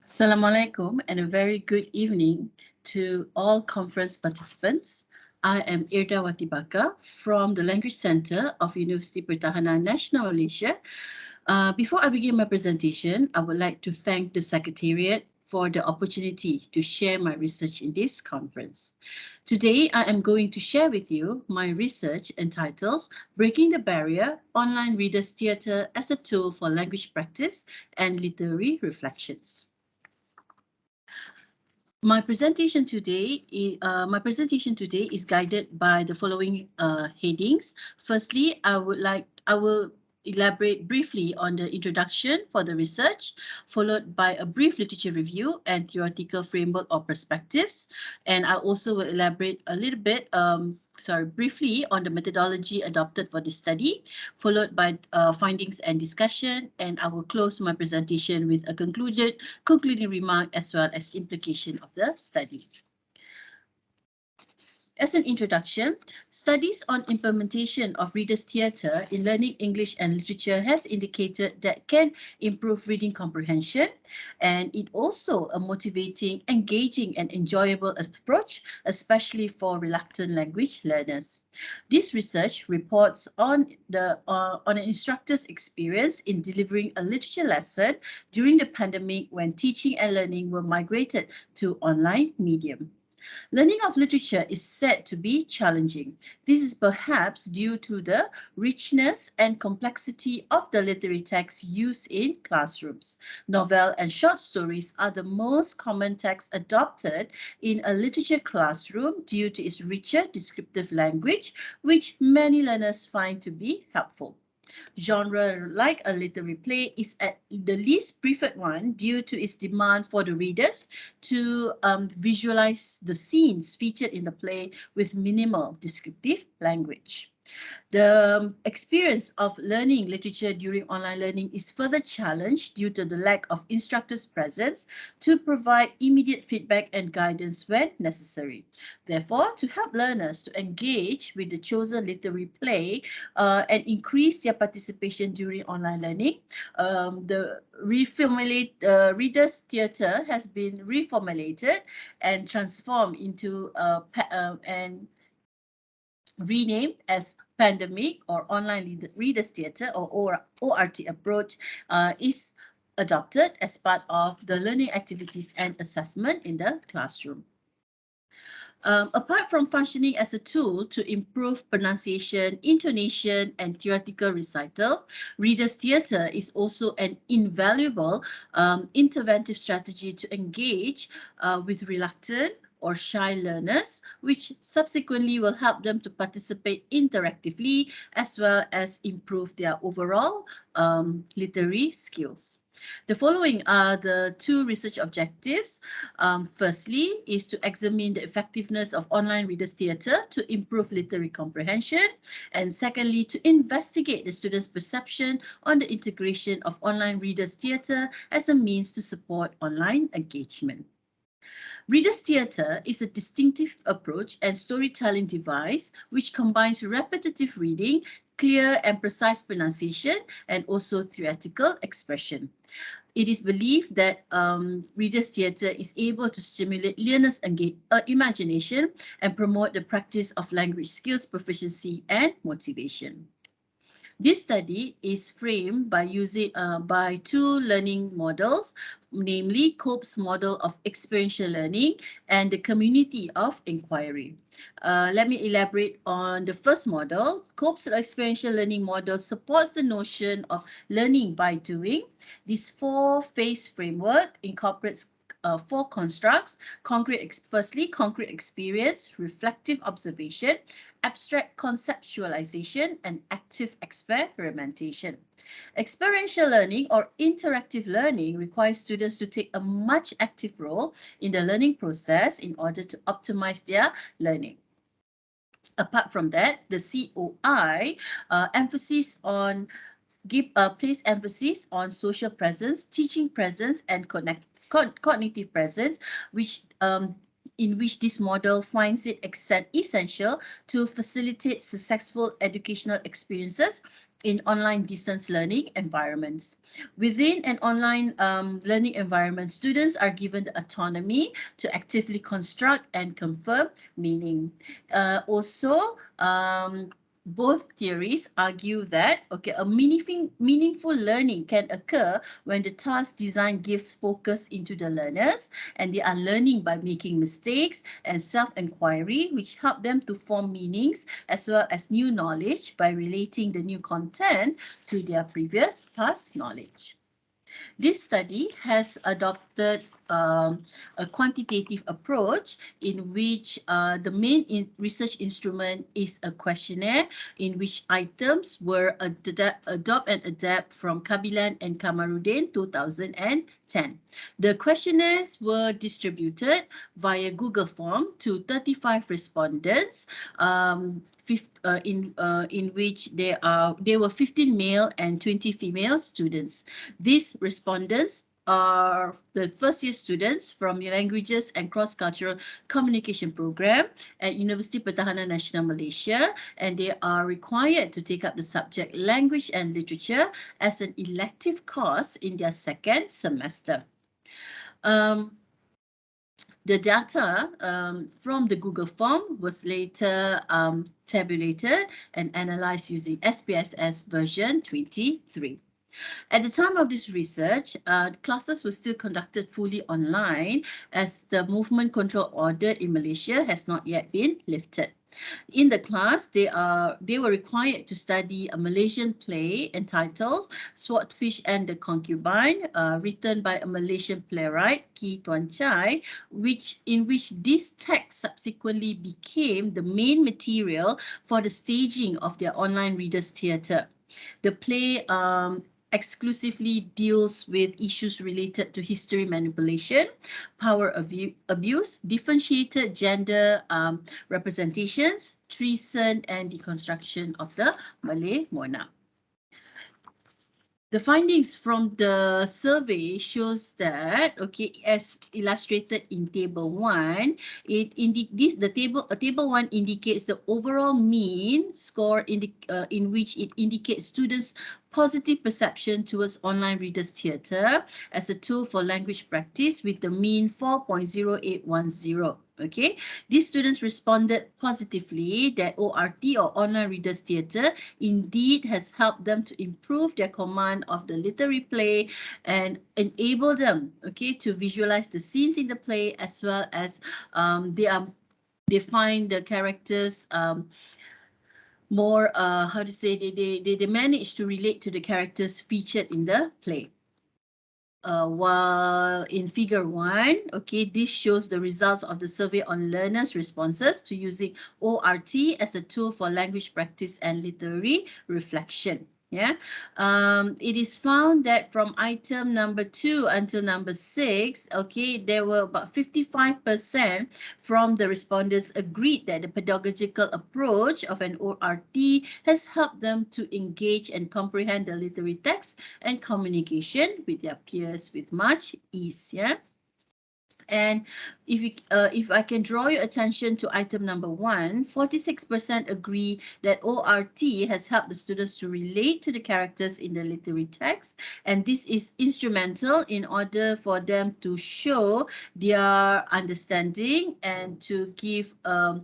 Assalamualaikum and a very good evening to all conference participants. I am Irda Watibaka from the Language Center of University Pertahanan Nasional Malaysia. Before I begin my presentation, I would like to thank the Secretariat for the opportunity to share my research in this conference. Today, I am going to share with you my research entitled Breaking the Barrier, Online Readers Theatre as a Tool for Language Practice and Literary Reflections. My presentation today is guided by the following headings. Firstly, I will elaborate briefly on the introduction for the research, followed by a brief literature review and theoretical framework or perspectives. And I also will elaborate a little bit, briefly on the methodology adopted for the study, followed by findings and discussion. And I will close my presentation with a concluding remark as well as implication of the study. As an introduction, studies on implementation of readers' theatre in learning English and literature has indicated that can improve reading comprehension, and it also a motivating, engaging, and enjoyable approach, especially for reluctant language learners. This research reports on an instructor's experience in delivering a literature lesson during the pandemic when teaching and learning were migrated to online medium. Learning of literature is said to be challenging. This is perhaps due to the richness and complexity of the literary texts used in classrooms. Novel and short stories are the most common texts adopted in a literature classroom due to its richer descriptive language, which many learners find to be helpful. Genre like a literary play is at the least preferred one due to its demand for the readers to visualize the scenes featured in the play with minimal descriptive language. The experience of learning literature during online learning is further challenged due to the lack of instructors' presence to provide immediate feedback and guidance when necessary. Therefore, to help learners to engage with the chosen literary play and increase their participation during online learning, the Readers' Theatre has been reformulated and transformed into and renamed as Pandemic or Online Readers Theatre or ORT approach is adopted as part of the learning activities and assessment in the classroom. Apart from functioning as a tool to improve pronunciation, intonation, and theoretical recital, Readers' Theatre is also an invaluable interventive strategy to engage with reluctant or shy learners, which subsequently will help them to participate interactively as well as improve their overall literary skills. The following are the two research objectives. Firstly, is to examine the effectiveness of online readers' theatre to improve literary comprehension. And secondly, to investigate the students' perception on the integration of online readers' theatre as a means to support online engagement. Readers' Theatre is a distinctive approach and storytelling device which combines repetitive reading, clear and precise pronunciation, and also theatrical expression. It is believed that Readers' Theatre is able to stimulate learners' imagination and promote the practice of language skills, proficiency, and motivation. This study is framed by using by two learning models, namely Cope's model of experiential learning and the community of inquiry. Let me elaborate on the first model. Cope's experiential learning model supports the notion of learning by doing. This four-phase framework incorporates four constructs: firstly, concrete experience, reflective observation, abstract conceptualization, and active experimentation. Experiential learning or interactive learning requires students to take a much active role in the learning process in order to optimize their learning. Apart from that, the COI place emphasis on social presence, teaching presence, and cognitive presence, in which this model finds it essential to facilitate successful educational experiences in online distance learning environments. Within an online learning environment, students are given the autonomy to actively construct and confirm meaning. Also, both theories argue that a meaningful learning can occur when the task design gives focus into the learners and they are learning by making mistakes and self-inquiry, which help them to form meanings as well as new knowledge by relating the new content to their previous past knowledge. This study has adopted a quantitative approach in which the main research instrument is a questionnaire in which items were adopt and adapt from Kabilan and Kamarudin 2010. The questionnaires were distributed via Google Form to 35 respondents, in which there were 15 male and 20 female students. These respondents are the first-year students from the Languages and Cross-Cultural Communication Program at University Pertahanan Nasional Malaysia, and they are required to take up the subject Language and Literature as an elective course in their second semester. The data from the Google form was later tabulated and analyzed using SPSS version 23. At the time of this research, classes were still conducted fully online as the movement control order in Malaysia has not yet been lifted. In the class, they were required to study a Malaysian play entitled Swordfish and the Concubine, written by a Malaysian playwright, Ki Tuan Chai, in which this text subsequently became the main material for the staging of their online readers' theatre. The play exclusively deals with issues related to history manipulation, power abuse, differentiated gender representations, treason, and deconstruction of the Malay monarch. The findings from the survey shows that, as illustrated in table 1, table 1 indicates the overall mean score in which it indicates students' positive perception towards online readers' theatre as a tool for language practice with the mean 4.0810. Okay, these students responded positively that ORT or online readers theatre indeed has helped them to improve their command of the literary play and enable them, to visualize the scenes in the play as well as they find the characters more they manage to relate to the characters featured in the play. While in figure 1, this shows the results of the survey on learners' responses to using ORT as a tool for language practice and literary reflection. It is found that from item number 2 until number 6, there were about 55% from the respondents agreed that the pedagogical approach of an ORT has helped them to engage and comprehend the literary text and communication with their peers with much ease. And if I can draw your attention to item number 1, 46% agree that ORT has helped the students to relate to the characters in the literary text, and this is instrumental in order for them to show their understanding and to give a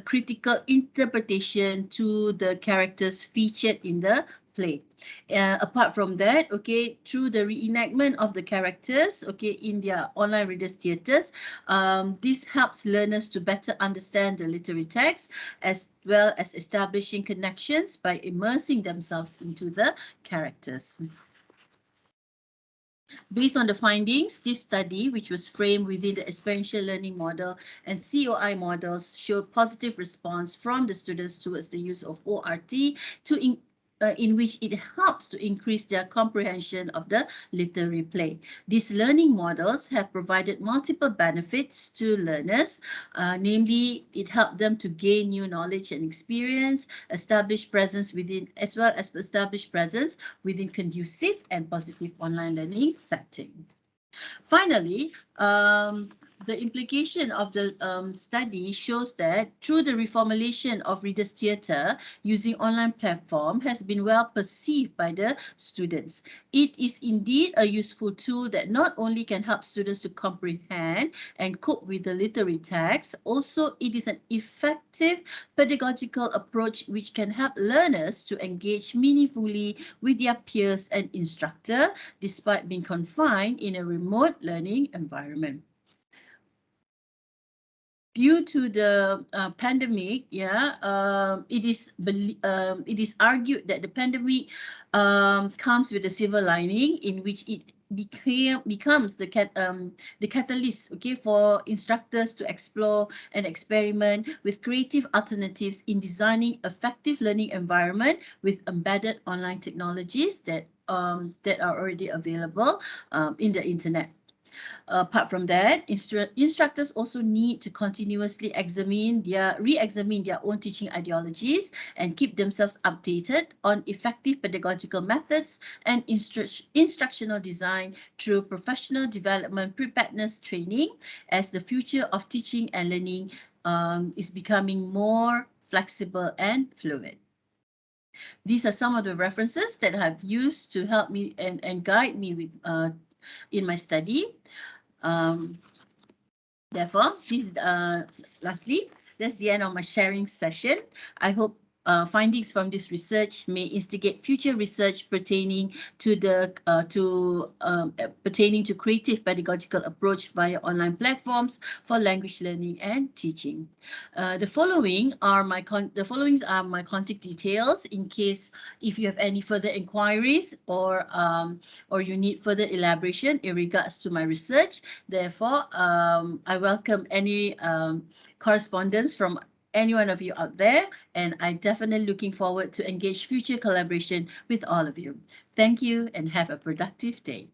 critical interpretation to the characters featured in the play. Apart from that, through the reenactment of the characters, in their online readers theatres, this helps learners to better understand the literary text as well as establishing connections by immersing themselves into the characters. Based on the findings, this study, which was framed within the experiential learning model and COI models, showed positive response from the students towards the use of ORT in which it helps to increase their comprehension of the literary play. These learning models have provided multiple benefits to learners, namely, it helped them to gain new knowledge and experience, establish presence within conducive and positive online learning setting. Finally, the implication of the study shows that through the reformulation of Reader's Theatre using online platform has been well perceived by the students. It is indeed a useful tool that not only can help students to comprehend and cope with the literary text, also it is an effective pedagogical approach which can help learners to engage meaningfully with their peers and instructor despite being confined in a remote learning environment. Due to the pandemic, it is argued that the pandemic comes with a silver lining in which it becomes the catalyst, okay, for instructors to explore and experiment with creative alternatives in designing effective learning environment with embedded online technologies that are already available in the internet. Apart from that, instructors also need to continuously re-examine their own teaching ideologies and keep themselves updated on effective pedagogical methods and instructional design through professional development preparedness training, as the future of teaching and learning is becoming more flexible and fluid. These are some of the references that I've used to help me and guide me with in my study. Therefore, lastly, that's the end of my sharing session. I hope findings from this research may instigate future research pertaining to pertaining to creative pedagogical approach via online platforms for language learning and teaching. The following are my contact details in case if you have any further inquiries or you need further elaboration in regards to my research. Therefore, I welcome any correspondence from any one of you out there, and I'm definitely looking forward to engage future collaboration with all of you. Thank you and have a productive day.